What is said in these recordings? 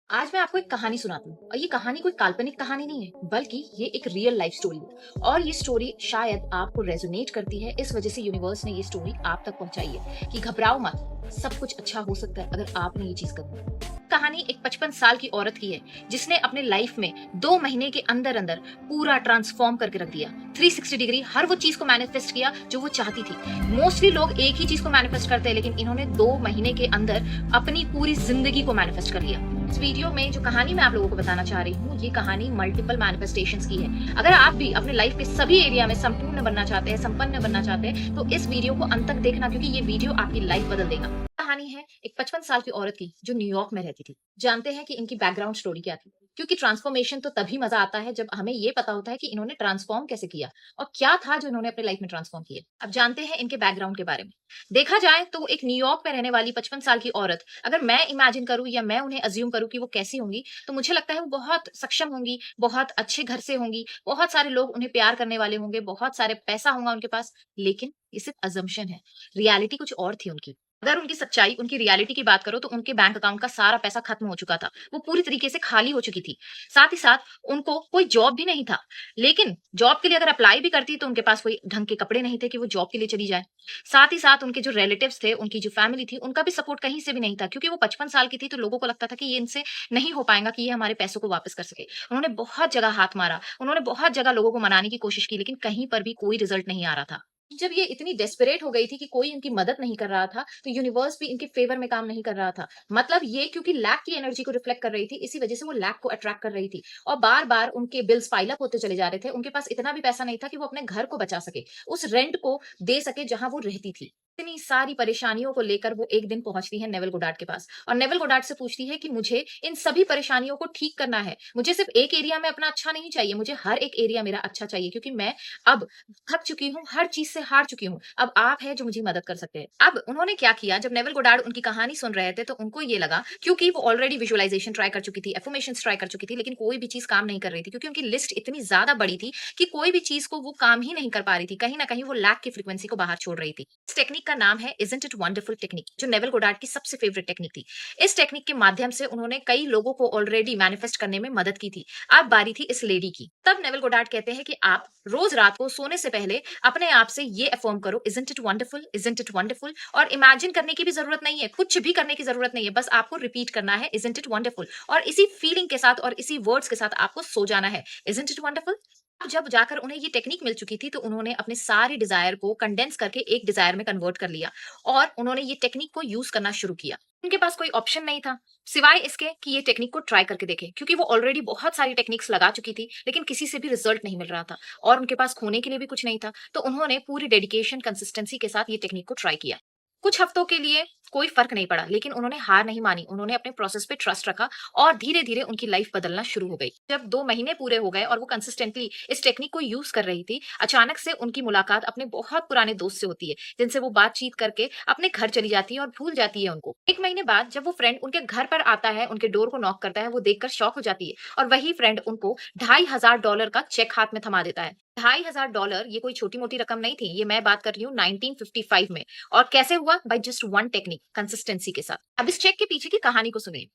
आज मैं आपको एक कहानी सुनाती हूँ और ये कहानी कोई काल्पनिक कहानी नहीं है बल्कि ये एक रियल लाइफ स्टोरी है और ये स्टोरी शायद आपको रेजोनेट करती है। इस वजह से यूनिवर्स ने ये स्टोरी आप तक पहुंचाई है कि घबराओ मत, सब कुछ अच्छा हो सकता है अगर आपने ये चीज करनी। कहानी एक 55 साल की औरत की है जिसने अपने लाइफ में 2 महीने के अंदर अंदर पूरा ट्रांसफॉर्म करके रख दिया। 360 डिग्री हर वो चीज को मैनिफेस्ट किया जो वो चाहती थी। मोस्टली लोग एक ही चीज को मैनिफेस्ट करते हैं लेकिन इन्होंने 2 महीने के अंदर अपनी पूरी जिंदगी को मैनिफेस्ट कर लिया। इस वीडियो में जो कहानी मैं आप लोगों को बताना चाह रही हूँ, ये कहानी मल्टीपल मैनिफेस्टेशंस की है। अगर आप भी अपने लाइफ के सभी एरिया में संपूर्ण बनना चाहते हैं, संपन्न बनना चाहते हैं, तो इस वीडियो को अंत तक देखना क्योंकि ये वीडियो आपकी लाइफ बदल देगा। कहानी है एक 55 साल की औरत की जो न्यूयॉर्क में रहती थी। जानते हैं कि इनकी बैकग्राउंड स्टोरी क्या थी, क्योंकि ट्रांसफॉर्मेशन तो तभी मजा आता है जब हमें ये पता होता है कि इन्होंने ट्रांसफॉर्म कैसे किया और क्या था जो इन्होंने अपने लाइफ में ट्रांसफॉर्म किया। अब जानते हैं इनके बैकग्राउंड के बारे में। देखा जाए तो एक न्यूयॉर्क में रहने वाली 55 साल की औरत, अगर मैं इमेजिन करूं या मैं उन्हें अज्यूम करूं कि वो कैसी होंगी, तो मुझे लगता है वो बहुत सक्षम होंगी, बहुत अच्छे घर से होंगी, बहुत सारे लोग उन्हें प्यार करने वाले होंगे, बहुत सारे पैसा होगा उनके पास। लेकिन ये सिर्फ अजम्पशन है, रियलिटी कुछ और थी उनकी। अगर उनकी सच्चाई, उनकी रियलिटी की बात करो तो उनके बैंक अकाउंट का सारा पैसा खत्म हो चुका था। वो पूरी तरीके से खाली हो चुकी थी। साथ ही साथ उनको कोई जॉब भी नहीं था। लेकिन जॉब के लिए अगर अप्लाई भी करती तो उनके पास कोई ढंग के कपड़े नहीं थे कि वो जॉब के लिए चली जाए। साथ ही साथ उनके जो रिलेटिव्स थे, उनकी जो फैमिली थी, उनका भी सपोर्ट कहीं से भी नहीं था क्योंकि वो 55 साल की थी तो लोगों को लगता था कि ये इनसे नहीं हो पाएगा कि ये हमारे पैसों को वापस कर सके। उन्होंने बहुत जगह हाथ मारा, उन्होंने बहुत जगह लोगों को मनाने की कोशिश की लेकिन कहीं पर भी कोई रिजल्ट नहीं आ रहा था। जब ये इतनी डेस्परेट हो गई थी कि कोई इनकी मदद नहीं कर रहा था, तो यूनिवर्स भी इनके फेवर में काम नहीं कर रहा था। मतलब ये क्योंकि लैक की एनर्जी को रिफ्लेक्ट कर रही थी, इसी वजह से वो लैक को अट्रैक्ट कर रही थी और बार-बार उनके बिल्स पाइल अप होते चले जा रहे थे। उनके पास इतना भी पैसा नहीं था कि वो अपने घर को बचा सके, उस रेंट को दे सके जहाँ वो रहती थी। इतनी सारी परेशानियों को लेकर वो एक दिन पहुंचती है नेवल गोडार्ड के पास और नेवल गोडार्ड से पूछती है कि मुझे इन सभी परेशानियों को ठीक करना है। मुझे सिर्फ एक एरिया में अपना अच्छा नहीं चाहिए, मुझे हर एक एरिया मेरा अच्छा चाहिए क्योंकि मैं अब थक चुकी हूँ, हर चीज़ से हार चुकी हूँ। अब आप हैं जो मुझे मदद कर सकते हैं। अब उन्होंने क्या किया, जब नेविल गोडार्ड उनकी कहानी सुन रहे थे तो उनको ये लगा, क्योंकि वो ऑलरेडी विजुअलाइज़ेशन ट्राई कर चुकी थी, एफर्मेशंस ट्राई कर चुकी थी, लेकिन कोई भी चीज़ काम नहीं कर रही थी क्योंकि उनकी लिस्ट इतनी ज़्यादा बड़ी थी कि कोई भी चीज़ को वो काम ही नहीं कर पा रही थी। कहीं न कहीं वो लैक की फ्रीक्वेंसी को बाहर छोड़ रही थी। इस टेक्निक का नाम है इज़न्ट इट वंडरफुल टेक्निक, जो नेविल गोडार्ड की सबसे फेवरेट टेक्निक थी। इस टेक्निक के माध्यम से उन्होंने कई लोगों को ऑलरेडी मैनिफेस्ट करने में मदद की थी। अब बारी थी इस लेडी की। तब नेविल गोडार्ड कहते हैं कि आप रोज रात को सोने से पहले अपने आप से ये अफर्म करो, isn't it wonderful, isn't it wonderful. और इमेजिन करने की भी जरूरत नहीं है, कुछ भी करने की जरूरत नहीं है, बस आपको रिपीट करना है इज़न्ट इट वंडरफुल और इसी फीलिंग के साथ और इसी वर्ड्स के साथ आपको सो जाना है, इज़न्ट इट वंडरफुल। अब जब जाकर उन्हें ये टेक्निक मिल चुकी थी तो उन्होंने अपने सारे डिजायर को कंडेंस करके एक डिजायर में कन्वर्ट कर लिया और उन्होंने ये टेक्निक को यूज करना शुरू किया। उनके पास कोई ऑप्शन नहीं था सिवाय इसके कि ये टेक्निक को ट्राई करके देखें, क्योंकि वो ऑलरेडी बहुत सारी टेक्निक्स लगा चुकी थी लेकिन किसी से भी रिजल्ट नहीं मिल रहा था और उनके पास खोने के लिए भी कुछ नहीं था। तो उन्होंने पूरी डेडिकेशन कंसिस्टेंसी के साथ ये टेक्निक को ट्राई किया। कुछ हफ्तों के लिए कोई फर्क नहीं पड़ा लेकिन उन्होंने हार नहीं मानी, उन्होंने अपने प्रोसेस पे ट्रस्ट रखा और धीरे धीरे उनकी लाइफ बदलना शुरू हो गई। जब 2 महीने पूरे हो गए और वो कंसिस्टेंटली इस टेक्निक को यूज कर रही थी, अचानक से उनकी मुलाकात अपने बहुत पुराने दोस्त से होती है जिनसे वो बातचीत करके अपने घर चली जाती है और भूल जाती है उनको। 1 महीने बाद जब वो फ्रेंड उनके घर पर आता है, उनके डोर को नॉक करता है, वो देखकर शॉक हो जाती है और वही फ्रेंड उनको $2,500 का चेक हाथ में थमा देता है। $2,500 ये कोई छोटी मोटी रकम नहीं थी, ये मैं बात कर रही हूँ 1955 में। और कैसे हुआ? By just one technique, consistency के साथ। अब इस चेक के पीछे की कहानी को सुनिए।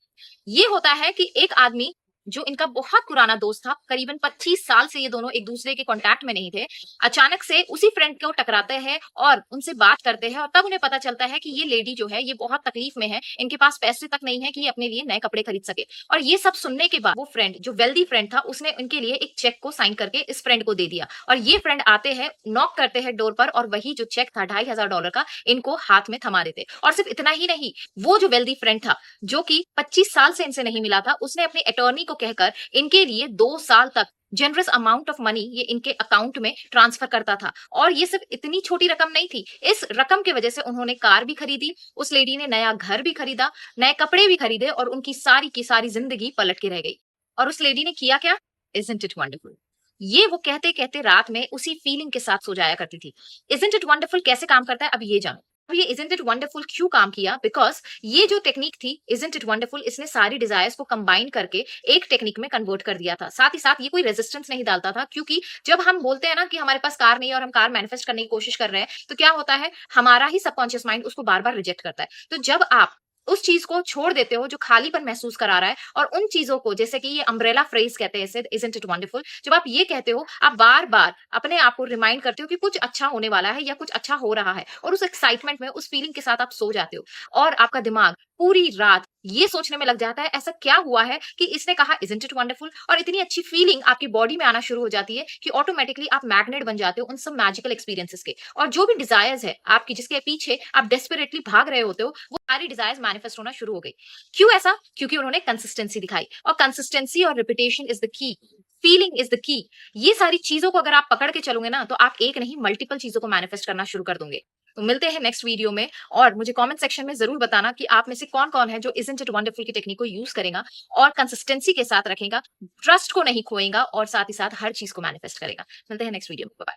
ये होता है कि एक आदमी जो इनका बहुत पुराना दोस्त था, करीबन 25 साल से ये दोनों एक दूसरे के कांटेक्ट में नहीं थे, अचानक से उसी फ्रेंड को टकराते हैं और उनसे बात करते हैं और तब उन्हें पता चलता है कि ये लेडी जो है ये बहुत तकलीफ में है, इनके पास पैसे तक नहीं है कि ये अपने लिए नए कपड़े खरीद सके। और ये सब सुनने के बाद वो फ्रेंड जो वेल्दी फ्रेंड था उसने इनके लिए एक चेक को साइन करके इस फ्रेंड को दे दिया और ये फ्रेंड आते हैं, नॉक करते हैं डोर पर और वही जो चेक था $2,500 का इनको हाथ में थमा देते। और सिर्फ इतना ही नहीं, वो जो वेल्दी फ्रेंड था जो कि 25 साल से इनसे नहीं मिला था, उसने अपने अटॉर्नी को कहकर इनके लिए 2 साल तक जनरस अमाउंट ऑफ मनी ये इनके अकाउंट में ट्रांसफर करता था। और ये सिर्फ इतनी छोटी रकम नहीं थी, इस रकम की वजह से उन्होंने कार भी खरीदी, उस लेडी ने नया घर भी खरीदा, नए कपड़े भी खरीदे और उनकी सारी की सारी जिंदगी पलट के रह गई। और उस लेडी ने किया क्या? Isn't it wonderful. ये वो कहते कहते रात में उसी फीलिंग के साथ सो जाया करती थी। इज़न्ट इट वंडरफुल कैसे काम करता है अब ये जानो। अब ये इज़न्ट इट वंडरफुल क्यों काम किया? बिकॉज ये जो टेक्निक थी इज़न्ट इट वंडरफुल, इसने सारी डिजायर्स को कंबाइन करके एक टेक्निक में कन्वर्ट कर दिया था। साथ ही साथ ये कोई रेजिस्टेंस नहीं डालता था, क्योंकि जब हम बोलते हैं ना कि हमारे पास कार नहीं है और हम कार मैनिफेस्ट करने की कोशिश कर रहे हैं, तो क्या होता है, हमारा ही सबकॉन्शियस माइंड उसको बार बार रिजेक्ट करता है। तो जब आप उस चीज को छोड़ देते हो जो खालीपन महसूस करा रहा है, और उन चीजों को, जैसे कि ये अम्ब्रेला फ्रेज कहते हैं इसे, इजंट इट वंडरफुल, जब आप ये कहते हो, आप बार बार अपने आप को रिमाइंड करते हो कि कुछ अच्छा होने वाला है या कुछ अच्छा हो रहा है, और उस एक्साइटमेंट में, उस फीलिंग के साथ आप सो जाते हो, और आपका दिमाग पूरी रात ये सोचने में लग जाता है ऐसा क्या हुआ है कि इसने कहा इजंट इट वंडरफुल, और इतनी अच्छी फीलिंग आपकी बॉडी में आना शुरू हो जाती है कि ऑटोमेटिकली आप मैग्नेट बन जाते हो उन सब मैजिकल एक्सपीरियंसेस के, और जो भी डिजायर्स है आपकी, जिसके पीछे आप डेस्परेटली भाग रहे होते हो, वो सारी डिजायर्स मैनिफेस्ट होना शुरू हो गई। क्यों ऐसा? क्योंकि उन्होंने कंसिस्टेंसी दिखाई, और कंसिस्टेंसी और repetition is the key, feeling is the key. ये सारी चीजों को अगर आप पकड़ के चलोगे ना, तो आप एक नहीं मल्टीपल चीजों को मैनिफेस्ट करना शुरू कर दोगे। तो मिलते हैं नेक्स्ट वीडियो में, और मुझे कमेंट सेक्शन में जरूर बताना कि आप में से कौन कौन है जो इजंट इट वंडरफुल की टेक्निक को यूज करेगा और कंसिस्टेंसी के साथ रखेगा, ट्रस्ट को नहीं खोएगा, और साथ ही साथ हर चीज को मैनिफेस्ट करेगा। मिलते हैं नेक्स्ट वीडियो में। बाय।